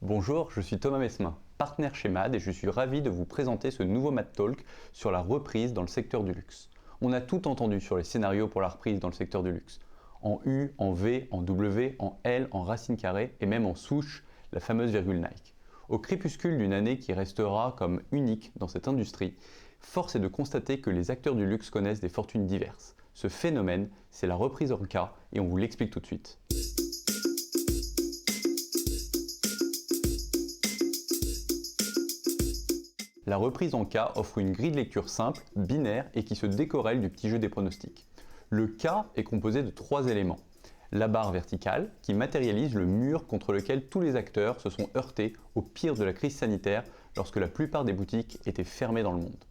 Bonjour, je suis Thomas Mesmin, partenaire chez MAD et je suis ravi de vous présenter ce nouveau MAD Talk sur la reprise dans le secteur du luxe. On a tout entendu sur les scénarios pour la reprise dans le secteur du luxe. En U, en V, en W, en L, en racine carrée et même en souche, la fameuse virgule Nike. Au crépuscule d'une année qui restera comme unique dans cette industrie, force est de constater que les acteurs du luxe connaissent des fortunes diverses. Ce phénomène, c'est la reprise en K et on vous l'explique tout de suite. La reprise en K offre une grille de lecture simple, binaire et qui se décorrèle du petit jeu des pronostics. Le K est composé de 3 éléments. La barre verticale, qui matérialise le mur contre lequel tous les acteurs se sont heurtés au pire de la crise sanitaire lorsque la plupart des boutiques étaient fermées dans le monde.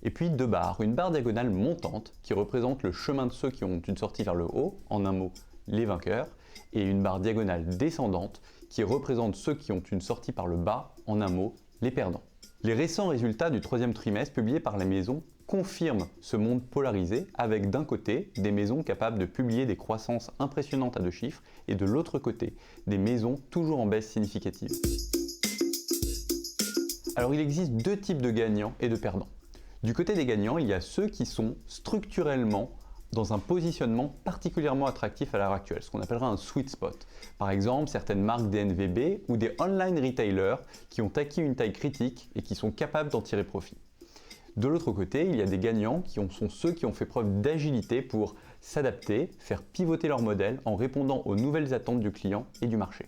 Et puis 2 barres, une barre diagonale montante qui représente le chemin de ceux qui ont une sortie vers le haut, en un mot, les vainqueurs, et une barre diagonale descendante qui représente ceux qui ont une sortie par le bas, en un mot, les perdants. Les récents résultats du 3e trimestre publiés par la maison confirment ce monde polarisé avec d'un côté des maisons capables de publier des croissances impressionnantes à 2 chiffres et de l'autre côté des maisons toujours en baisse significative. Alors il existe 2 types de gagnants et de perdants. Du côté des gagnants, il y a ceux qui sont structurellement dans un positionnement particulièrement attractif à l'heure actuelle, ce qu'on appellera un sweet spot. Par exemple, certaines marques DNVB ou des online retailers qui ont acquis une taille critique et qui sont capables d'en tirer profit. De l'autre côté, il y a des gagnants qui sont ceux qui ont fait preuve d'agilité pour s'adapter, faire pivoter leur modèle en répondant aux nouvelles attentes du client et du marché.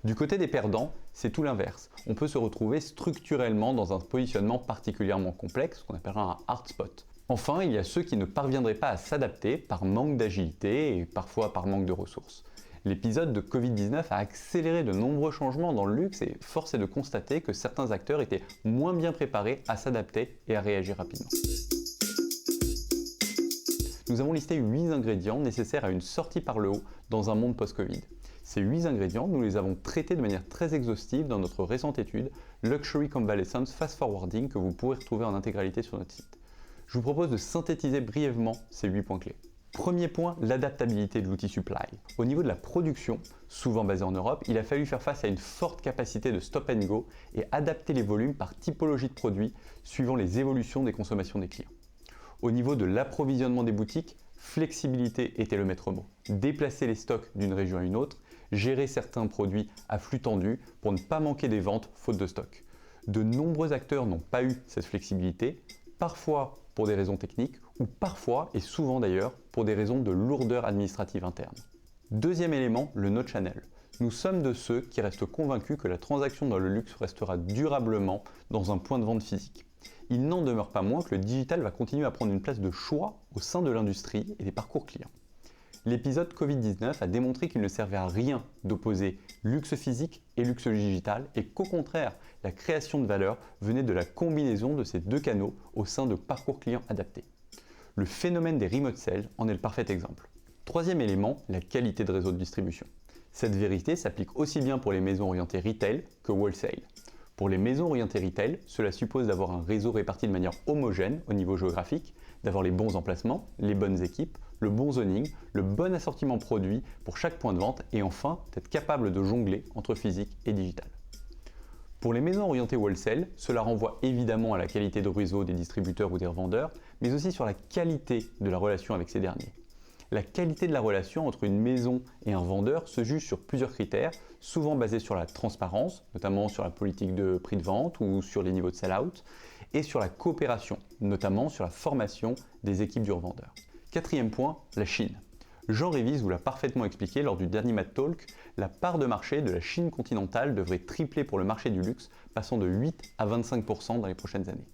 Du côté des perdants, c'est tout l'inverse. On peut se retrouver structurellement dans un positionnement particulièrement complexe, ce qu'on appellera un hard spot. Enfin, il y a ceux qui ne parviendraient pas à s'adapter par manque d'agilité et parfois par manque de ressources. L'épisode de Covid-19 a accéléré de nombreux changements dans le luxe et force est de constater que certains acteurs étaient moins bien préparés à s'adapter et à réagir rapidement. Nous avons listé 8 ingrédients nécessaires à une sortie par le haut dans un monde post-Covid. Ces 8 ingrédients, nous les avons traités de manière très exhaustive dans notre récente étude Luxury Convalescence Fast Forwarding que vous pourrez retrouver en intégralité sur notre site. Je vous propose de synthétiser brièvement ces 8 points clés. Premier point, l'adaptabilité de l'outil supply. Au niveau de la production, souvent basée en Europe, il a fallu faire face à une forte capacité de stop and go et adapter les volumes par typologie de produits suivant les évolutions des consommations des clients. Au niveau de l'approvisionnement des boutiques, flexibilité était le maître mot. Déplacer les stocks d'une région à une autre, gérer certains produits à flux tendu pour ne pas manquer des ventes faute de stock. De nombreux acteurs n'ont pas eu cette flexibilité, parfois pour des raisons techniques ou parfois, et souvent d'ailleurs, pour des raisons de lourdeur administrative interne. Deuxième élément, le no channel. Nous sommes de ceux qui restent convaincus que la transaction dans le luxe restera durablement dans un point de vente physique. Il n'en demeure pas moins que le digital va continuer à prendre une place de choix au sein de l'industrie et des parcours clients. L'épisode Covid-19 a démontré qu'il ne servait à rien d'opposer luxe physique et luxe digital et qu'au contraire, la création de valeur venait de la combinaison de ces 2 canaux au sein de parcours clients adaptés. Le phénomène des remote sales en est le parfait exemple. Troisième élément, la qualité de réseau de distribution. Cette vérité s'applique aussi bien pour les maisons orientées retail que wholesale. Pour les maisons orientées retail, cela suppose d'avoir un réseau réparti de manière homogène au niveau géographique, d'avoir les bons emplacements, les bonnes équipes, le bon zoning, le bon assortiment produit pour chaque point de vente et enfin d'être capable de jongler entre physique et digital. Pour les maisons orientées wholesale, cela renvoie évidemment à la qualité de réseau des distributeurs ou des revendeurs, mais aussi sur la qualité de la relation avec ces derniers. La qualité de la relation entre une maison et un vendeur se juge sur plusieurs critères, souvent basés sur la transparence, notamment sur la politique de prix de vente ou sur les niveaux de sell-out, et sur la coopération, notamment sur la formation des équipes du revendeur. Quatrième point, la Chine. Jean Révis vous l'a parfaitement expliqué lors du dernier MAD Talk, la part de marché de la Chine continentale devrait tripler pour le marché du luxe, passant de 8 à 25% dans les prochaines années.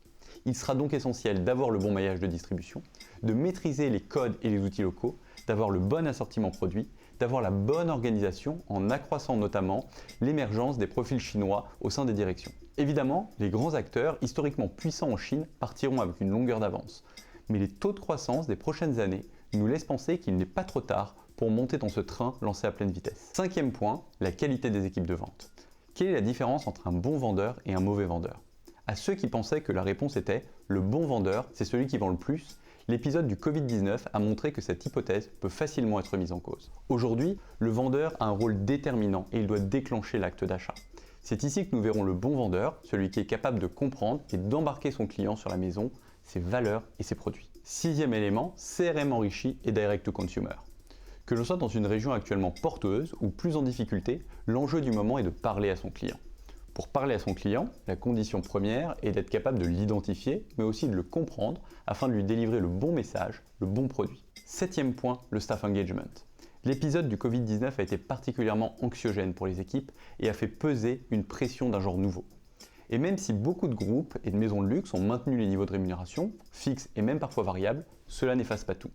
Il sera donc essentiel d'avoir le bon maillage de distribution, de maîtriser les codes et les outils locaux, d'avoir le bon assortiment produit, d'avoir la bonne organisation en accroissant notamment l'émergence des profils chinois au sein des directions. Évidemment, les grands acteurs historiquement puissants en Chine partiront avec une longueur d'avance, mais les taux de croissance des prochaines années nous laissent penser qu'il n'est pas trop tard pour monter dans ce train lancé à pleine vitesse. Cinquième point, la qualité des équipes de vente. Quelle est la différence entre un bon vendeur et un mauvais vendeur ? À ceux qui pensaient que la réponse était « le bon vendeur, c'est celui qui vend le plus », L'épisode du Covid-19 a montré que cette hypothèse peut facilement être mise en cause. Aujourd'hui, le vendeur a un rôle déterminant et il doit déclencher l'acte d'achat. C'est ici que nous verrons le bon vendeur, celui qui est capable de comprendre et d'embarquer son client sur la maison, ses valeurs et ses produits. Sixième élément, CRM enrichi et direct to consumer. Que l'on soit dans une région actuellement porteuse ou plus en difficulté, l'enjeu du moment est de parler à son client. Pour parler à son client, la condition première est d'être capable de l'identifier, mais aussi de le comprendre afin de lui délivrer le bon message, le bon produit. Septième point, le staff engagement. L'épisode du Covid-19 a été particulièrement anxiogène pour les équipes et a fait peser une pression d'un genre nouveau. Et même si beaucoup de groupes et de maisons de luxe ont maintenu les niveaux de rémunération, fixes et même parfois variables, cela n'efface pas tout.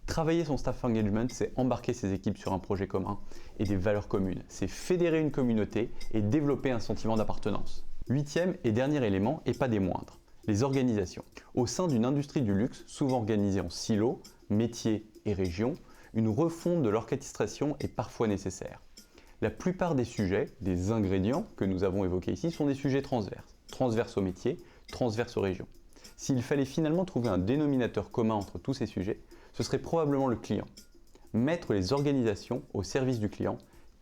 Travailler son staff engagement, c'est embarquer ses équipes sur un projet commun et des valeurs communes. C'est fédérer une communauté et développer un sentiment d'appartenance. Huitième et dernier élément, et pas des moindres, les organisations. Au sein d'une industrie du luxe, souvent organisée en silos, métiers et régions, une refonte de l'orchestration est parfois nécessaire. La plupart des sujets, des ingrédients que nous avons évoqués ici, sont des sujets transverses. Transverses aux métiers, transverses aux régions. S'il fallait finalement trouver un dénominateur commun entre tous ces sujets, ce serait probablement le client. Mettre les organisations au service du client,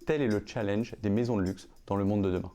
tel est le challenge des maisons de luxe dans le monde de demain.